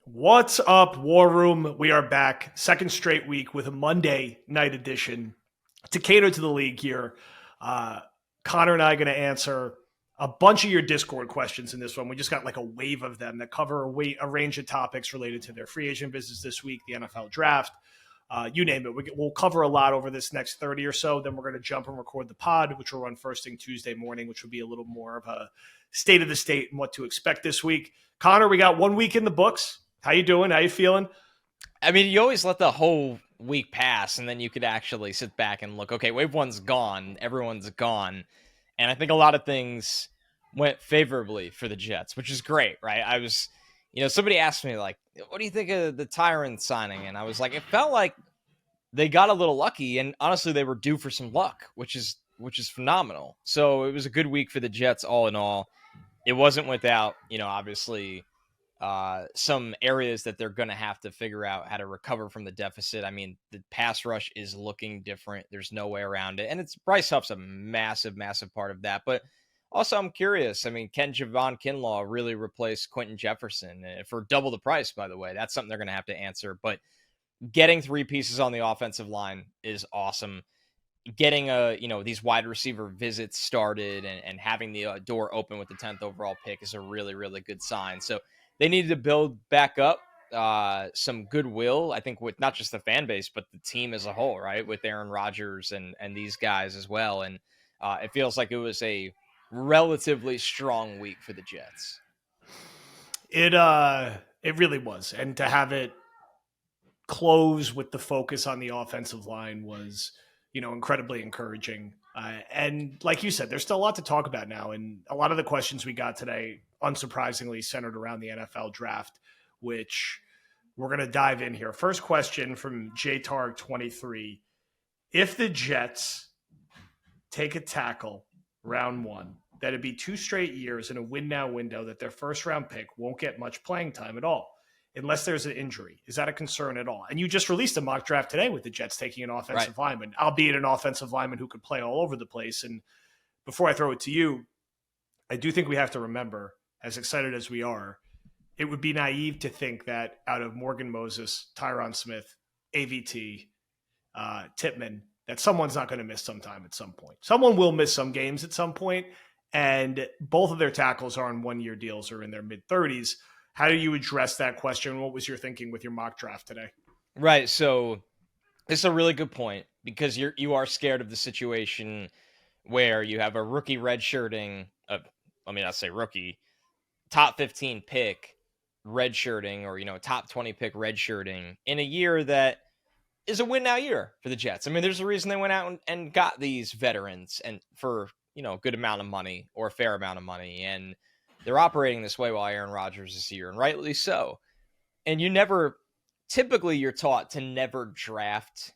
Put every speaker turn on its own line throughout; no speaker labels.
What's up, War Room? We are back, second straight week with a Monday night edition to cater to the league here. Uh, Connor and I are going to answer a bunch of your Discord questions in this one. We just got like a wave of them that cover a range of topics related to their free agent business this week, the NFL draft, you name it. We'll cover a lot over this next 30 or so. Then we're going to jump and record the pod, which will run first thing Tuesday morning, which will be a little more of a state of the state and what to expect this week. Connor, we got 1 week in the books. How you doing? How you feeling?
I mean, you always let the whole week pass, and then you could actually sit back and look, okay, wave one's gone. Everyone's gone. And I think a lot of things went favorably for the Jets, which is great, right? Somebody asked me, like, what do you think of the Tyron signing? And I was like, it felt like they got a little lucky, and honestly, they were due for some luck, which is phenomenal. So it was a good week for the Jets all in all. It wasn't without, obviously some areas that they're going to have to figure out how to recover from the deficit. I mean, the pass rush is looking different. There's no way around it. And it's Bryce Huff's a massive, massive part of that. But also, I'm curious. I mean, can Javon Kinlaw really replace Quentin Jefferson for double the price, by the way? That's something they're going to have to answer. But getting three pieces on the offensive line is awesome. Getting these wide receiver visits started and having the door open with the 10th overall pick is a really, really good sign. So they needed to build back up some goodwill, I think, with not just the fan base, but the team as a whole, right? With Aaron Rodgers and these guys as well. And it feels like it was a relatively strong week for the Jets.
It really was, and to have it close with the focus on the offensive line was, incredibly encouraging. And like you said, there's still a lot to talk about now, and a lot of the questions we got today, unsurprisingly, centered around the NFL draft, which we're going to dive in here. First question from JTarg23: if the Jets take a tackle round one, that'd be 2 straight years in a win now window that their first round pick won't get much playing time at all unless there's an injury. Is that a concern at all? And you just released a mock draft today with the Jets taking an offensive lineman, albeit an offensive lineman who could play all over the place. And before I throw it to you, I do think we have to remember, as excited as we are, it would be naive to think that out of Morgan Moses, Tyron Smith, AVT, Tippmann, that someone's not going to miss some time at some point. Someone will miss some games at some point, and both of their tackles are on 1-year deals or in their mid-30s. How do you address that question? What was your thinking with your mock draft today?
Right. So this is a really good point because you are scared of the situation where you have a rookie redshirting, let me not say rookie, top 15 pick redshirting or, top 20 pick redshirting in a year that is a win now year for the Jets. I mean, there's a reason they went out and got these veterans and for, a good amount of money or a fair amount of money. And they're operating this way while Aaron Rodgers is here, and rightly so. And typically you're taught to never draft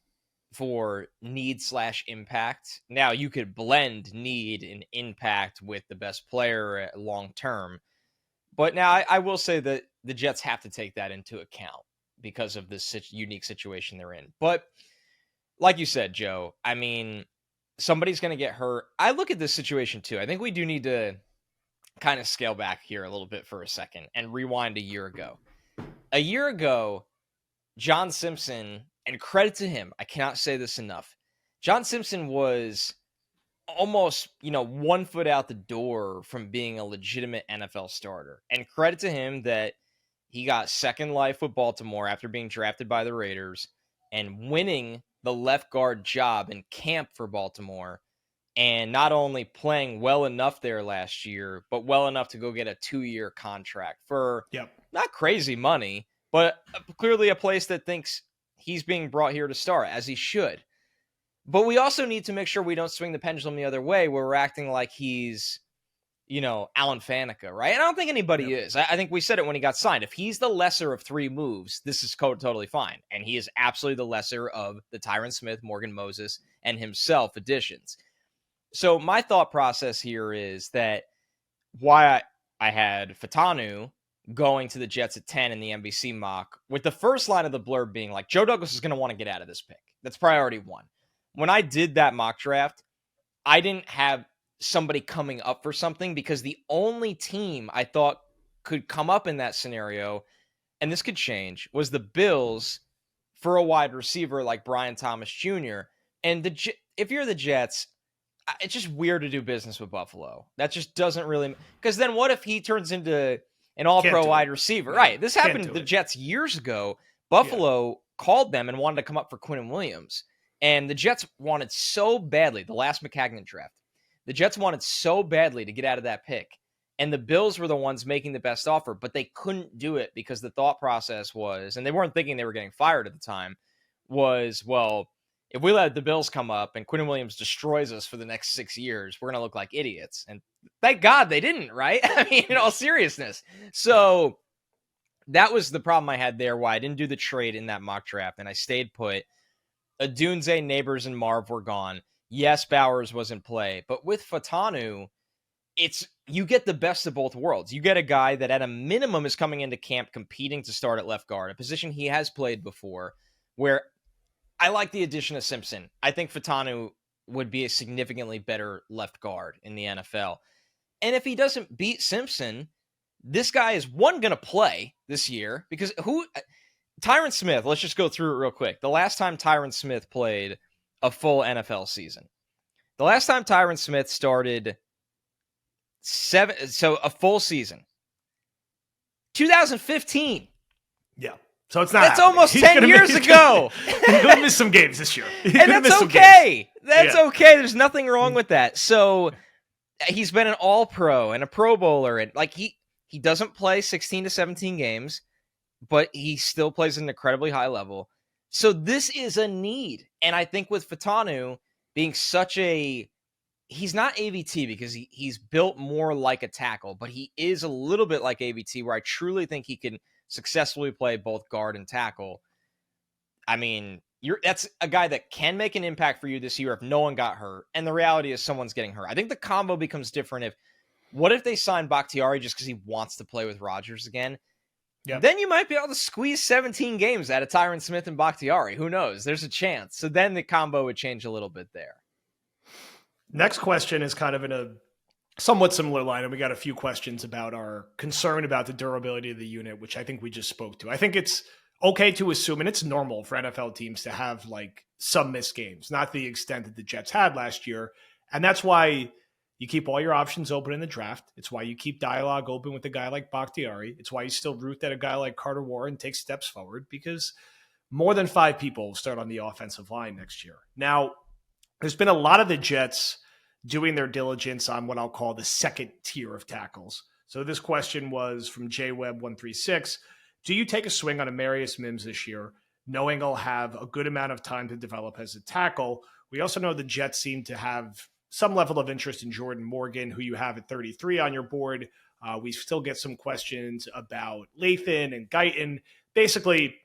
for need/impact. Now you could blend need and impact with the best player long term. But now I will say that the Jets have to take that into account because of this unique situation they're in. But like you said, Joe, I mean, somebody's going to get hurt. I look at this situation too. I think we do need to kind of scale back here a little bit for a second and rewind a year ago. A year ago, John Simpson, and credit to him, I cannot say this enough. John Simpson was almost, 1 foot out the door from being a legitimate NFL starter. And credit to him that he got second life with Baltimore after being drafted by the Raiders and winning the left guard job in camp for Baltimore. And not only playing well enough there last year, but well enough to go get a 2-year contract for not crazy money, but clearly a place that thinks he's being brought here to start, as he should. But we also need to make sure we don't swing the pendulum the other way where we're acting like he's, Alan Faneca, right? And I don't think anybody is. I think we said it when he got signed. If he's the lesser of three moves, this is totally fine. And he is absolutely the lesser of the Tyron Smith, Morgan Moses, and himself additions. So my thought process here is that why I had Fatanu going to the Jets at 10 in the NBC mock, with the first line of the blurb being like, Joe Douglas is going to want to get out of this pick. That's priority one. When I did that mock draft, I didn't have somebody coming up for something because the only team I thought could come up in that scenario and this could change, was the Bills for a wide receiver like Brian Thomas Jr. And if you're the Jets, it's just weird to do business with Buffalo. That just doesn't really, because then what if he turns into an all-pro wide receiver?
Yeah,
right. This happened to the Jets years ago. Buffalo called them and wanted to come up for Quinnen Williams. And the Jets wanted so badly, the last McCagnon draft, the Jets wanted so badly to get out of that pick. And the Bills were the ones making the best offer, but they couldn't do it because the thought process was, and they weren't thinking they were getting fired at the time, was, well, if we let the Bills come up and Quinnen Williams destroys us for the next 6 years, we're going to look like idiots. And thank God they didn't, right? I mean, in all seriousness. So that was the problem I had there, why I didn't do the trade in that mock draft, and I stayed put. Adunze, Neighbors, and Marv were gone. Yes, Bowers was in play, but with Fatanu, you get the best of both worlds. You get a guy that at a minimum is coming into camp competing to start at left guard, a position he has played before, where I like the addition of Simpson. I think Fatanu would be a significantly better left guard in the NFL. And if he doesn't beat Simpson, this guy is going to play this year, because Tyron Smith, let's just go through it real quick. The last time Tyron Smith played a full NFL season, the last time Tyron Smith started a full season, 2015.
Yeah. So it's not.
That's almost 10 years ago.
He's going to miss some games this year.
And that's okay. That's okay. There's nothing wrong with that. So he's been an all-pro and a Pro Bowler. And like he doesn't play 16 to 17 games, but he still plays at an incredibly high level. So this is a need. And I think with Fatanu being he's not AVT because he's built more like a tackle, but he is a little bit like AVT, where I truly think he can successfully play both guard and tackle. I mean, that's a guy that can make an impact for you this year if no one got hurt. And the reality is someone's getting hurt. I think the combo becomes different what if they sign Bakhtiari just because he wants to play with Rodgers again? Yep. Then you might be able to squeeze 17 games out of Tyron Smith and Bakhtiari. Who knows? There's a chance. So then the combo would change a little bit there.
Next question is kind of in a somewhat similar line, and we got a few questions about our concern about the durability of the unit, which I think we just spoke to. I think it's okay to assume, and it's normal for NFL teams to have like some missed games, not the extent that the Jets had last year. And that's why you keep all your options open in the draft. It's why you keep dialogue open with a guy like Bakhtiari. It's why you still root that a guy like Carter Warren takes steps forward, because more than 5 people will start on the offensive line next year. Now, there's been a lot of the Jets doing their diligence on what I'll call the second tier of tackles. So this question was from JWeb136. Do you take a swing on Amarius Mims this year, knowing he'll have a good amount of time to develop as a tackle? We also know the Jets seem to have some level of interest in Jordan Morgan, who you have at 33 on your board. We still get some questions about Lathan and Guyton. Basically,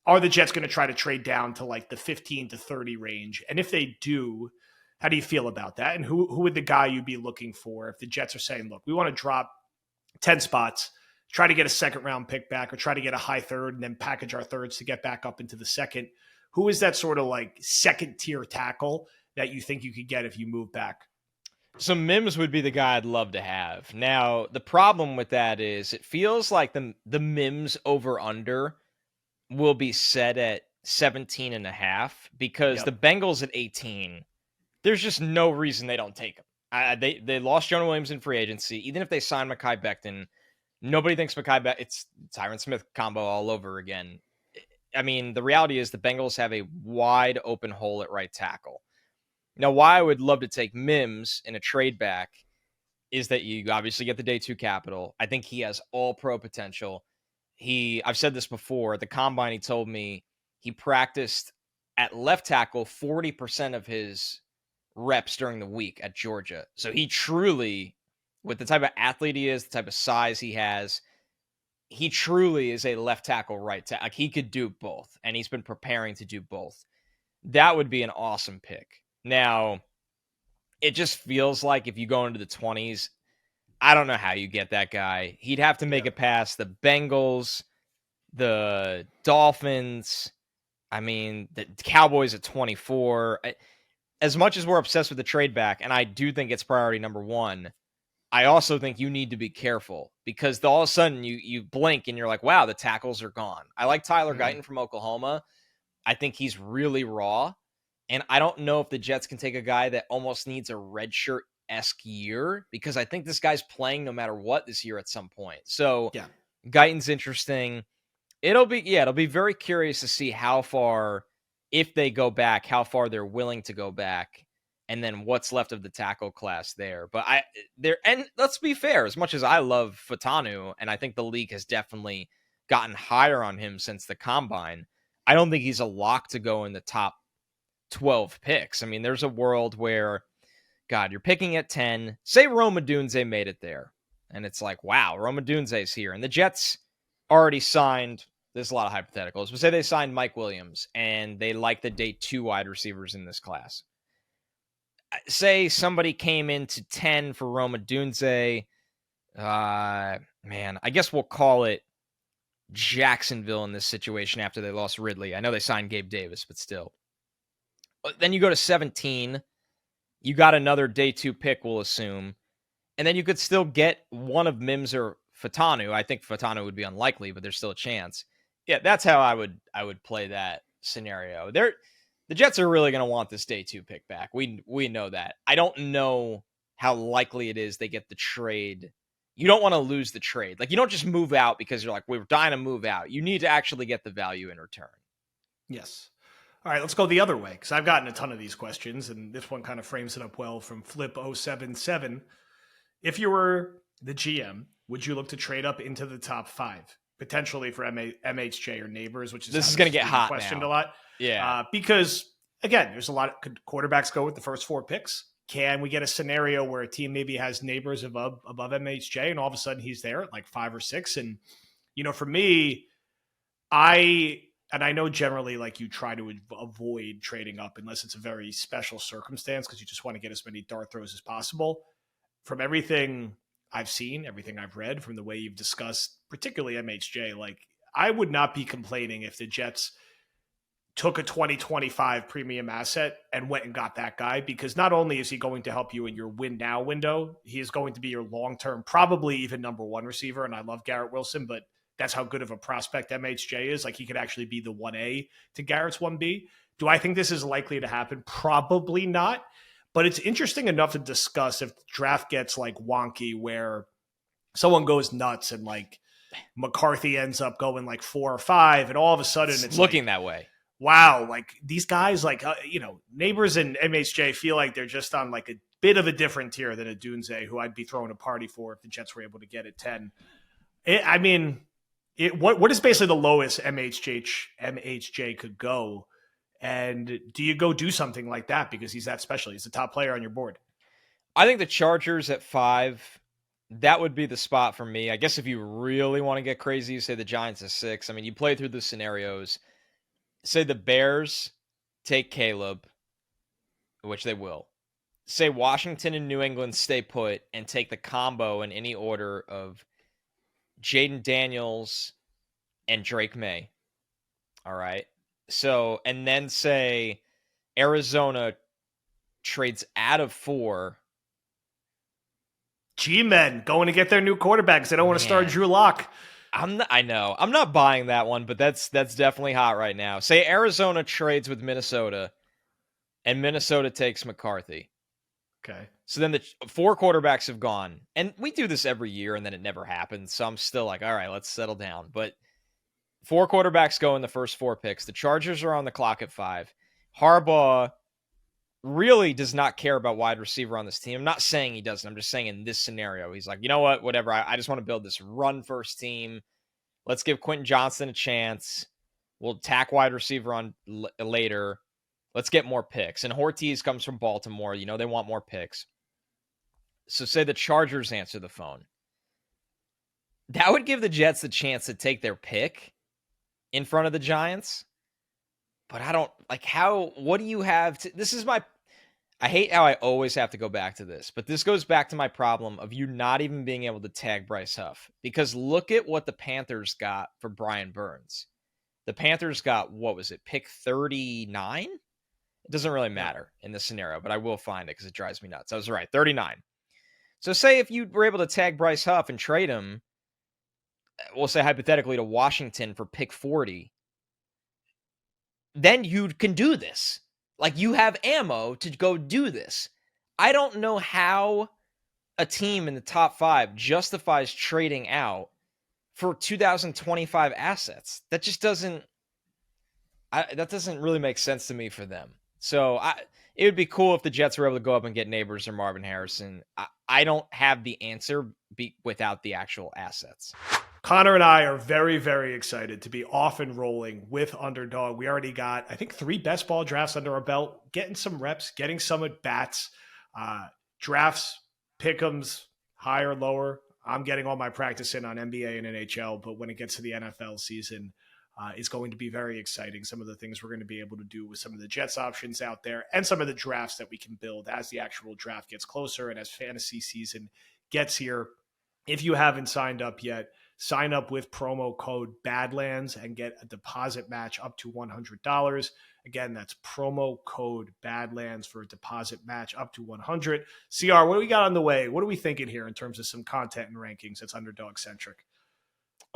are the Jets going to try to trade down to like the 15 to 30 range? And if they do, how do you feel about that? And who would the guy you'd be looking for if the Jets are saying, look, we want to drop 10 spots, try to get a second round pick back, or try to get a high third and then package our thirds to get back up into the second? Who is that sort of like second tier tackle that you think you could get if you move back?
So Mims would be the guy I'd love to have. Now, the problem with that is it feels like the Mims over under will be set at 17.5 because the Bengals at 18, there's just no reason they don't take him. They lost Jonah Williams in free agency. Even if they sign Mekhi Becton, nobody thinks it's Tyron Smith combo all over again. I mean, the reality is the Bengals have a wide open hole at right tackle. Now, why I would love to take Mims in a trade back is that you obviously get the day 2 capital. I think he has all pro potential. I've said this before, at the combine, he told me he practiced at left tackle 40% of his reps during the week at Georgia. So he truly, with the type of athlete he is, the type of size he has, he truly is a left tackle, right tackle. Like, he could do both, and he's been preparing to do both. That would be an awesome pick. Now, it just feels like if you go into the 20s, I don't know how you get that guy. He'd have to make it past the Bengals, the Dolphins. I mean, the Cowboys at 24. As much as we're obsessed with the trade back, and I do think it's priority number 1, I also think you need to be careful because all of a sudden you blink and you're like, wow, the tackles are gone. I like Tyler Guyton from Oklahoma. I think he's really raw. And I don't know if the Jets can take a guy that almost needs a redshirt-esque year because I think this guy's playing no matter what this year at some point. So
Yeah.
Guyton's interesting. It'll be very curious to see how far, if they go back, how far they're willing to go back, and then what's left of the tackle class there. But and let's be fair, as much as I love Fatanu, and I think the league has definitely gotten higher on him since the combine, I don't think he's a lock to go in the top 12 picks. I mean, there's a world where, God, you're picking at 10. Say Roma Dunze made it there. And it's like, wow, Roma Dunze's here. And the Jets already signed, there's a lot of hypotheticals, but say they signed Mike Williams and they like the day 2 wide receivers in this class. Say somebody came into 10 for Roma Dunze. Man, I guess we'll call it Jacksonville in this situation after they lost Ridley. I know they signed Gabe Davis, but still. Then you go to 17. You got another day 2 pick, we'll assume. And then you could still get one of Mims or Fatanu. I think Fatanu would be unlikely, but there's still a chance. Yeah, that's how I would play that scenario. The Jets are really going to want this day 2 pick back. We know that. I don't know how likely it is they get the trade. You don't want to lose the trade. Like, you don't just move out because you're like, we're dying to move out. You need to actually get the value in return.
Yes. All right, let's go the other way because I've gotten a ton of these questions, and this one kind of frames it up well from Flip077. If you were the GM, would you look to trade up into the top 5, potentially for MHJ or Neighbors, which is
this is going to get hot
questioned
now.
a lot.
Yeah,
because again, there's a lot of quarterbacks go with the first 4 picks. Can we get a scenario where a team maybe has Neighbors above MHJ, and all of a sudden he's there at like 5 or 6? And for me, I know generally like you try to avoid trading up unless it's a very special circumstance because you just want to get as many dart throws as possible. From everything I've seen, everything I've read, from the way you've discussed, particularly MHJ, like I would not be complaining if the Jets took a 2025 premium asset and went and got that guy, because not only is he going to help you in your win now window, he is going to be your long-term, probably even number 1 receiver. And I love Garrett Wilson, but that's how good of a prospect MHJ is. Like, he could actually be the 1A to Garrett's 1B. Do I think this is likely to happen? Probably not. But it's interesting enough to discuss if the draft gets like wonky where someone goes nuts and like McCarthy ends up going like 4 or 5, and all of a sudden it's
looking
like,
that way.
Wow, like these guys, like Neighbors and MHJ feel like they're just on like a bit of a different tier than a Dunze, who I'd be throwing a party for if the Jets were able to get at 10. What is basically the lowest MHJ could go? And do you go do something like that because he's that special? He's the top player on your board.
I think the Chargers at 5, that would be the spot for me. I guess if you really want to get crazy, you say the Giants at 6. I mean, you play through the scenarios. Say the Bears take Caleb, which they will. Say Washington and New England stay put and take the combo in any order of Jaden Daniels and Drake May. All right. So, and then say Arizona trades out of 4.
G-men going to get their new quarterbacks. They don't want to start Drew Lock.
I know. I'm not buying that one, but that's definitely hot right now. Say Arizona trades with Minnesota and Minnesota takes McCarthy.
Okay.
So then the 4 quarterbacks have gone. And we do this every year and then it never happens. So I'm still like, all right, let's settle down. But 4 quarterbacks go in the first 4 picks. The Chargers are on the clock at 5. Harbaugh really does not care about wide receiver on this team. I'm not saying he doesn't. I'm just saying in this scenario, he's like, you know what, whatever. I just want to build this run first team. Let's give Quentin Johnston a chance. We'll tack wide receiver on later. Let's get more picks. And Ortiz comes from Baltimore. They want more picks. So say the Chargers answer the phone. That would give the Jets the chance to take their pick in front of the Giants. But I don't like what do you have to, I hate how I always have to go back to this, but this goes back to my problem of you not even being able to tag Bryce Huff, because look at what the Panthers got for Brian Burns. The Panthers got, what was it, pick 39? It doesn't really matter in this scenario, but I will find it because it drives me nuts. I was right, 39. So say if you were able to tag Bryce Huff and trade him, we'll say hypothetically to Washington for pick 40, then you can do this. Like, you have ammo to go do this. I don't know how a team in the top 5 justifies trading out for 2025 assets. That just doesn't that doesn't really make sense to me for them. So it would be cool if the Jets were able to go up and get Neighbors or Marvin Harrison. I don't have the answer without the actual assets.
Connor and I are very, very excited to be off and rolling with Underdog. We already got, I think, 3 best ball drafts under our belt, getting some reps, getting some at bats, drafts, pick'ems, higher, lower. I'm getting all my practice in on NBA and NHL, but when it gets to the NFL season, it's going to be very exciting. Some of the things we're going to be able to do with some of the Jets options out there and some of the drafts that we can build as the actual draft gets closer and as fantasy season gets here. If you haven't signed up yet, sign up with promo code Badlands and get a deposit match up to $100. Again, that's promo code Badlands for a deposit match up to $100. CR, what do we got on the way? What are we thinking here in terms of some content and rankings that's Underdog centric?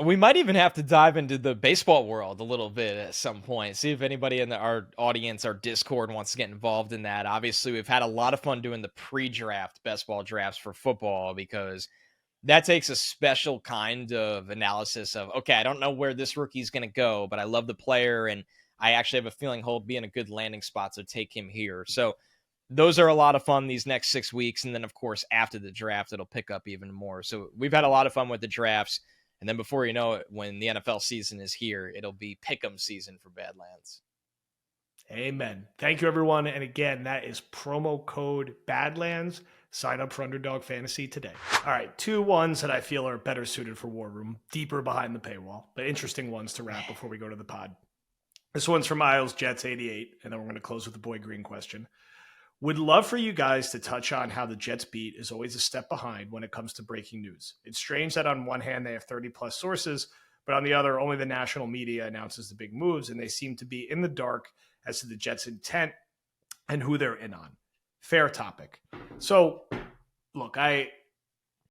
We might even have to dive into the baseball world a little bit at some point. See if anybody in our audience, our Discord, wants to get involved in that. Obviously, we've had a lot of fun doing the pre-draft best ball drafts for football because that takes a special kind of analysis of, okay, I don't know where this rookie's going to go, but I love the player, and I actually have a feeling he'll be in a good landing spot, so take him here. So those are a lot of fun these next 6 weeks. And then, of course, after the draft, it'll pick up even more. So we've had a lot of fun with the drafts. And then before you know it, when the NFL season is here, it'll be pick'em season for Badlands.
Amen. Thank you, everyone. And again, that is promo code Badlands. Sign up for Underdog Fantasy today. All right, 2 ones that I feel are better suited for War Room, deeper behind the paywall, but interesting ones to wrap before we go to the pod. This one's from Miles Jets 88, and then we're going to close with the Boy Green question. Would love for you guys to touch on how the Jets beat is always a step behind when it comes to breaking news. It's strange that on one hand they have 30 plus sources, but on the other, only the national media announces the big moves, and they seem to be in the dark as to the Jets' intent and who they're in on. Fair topic. So, look, I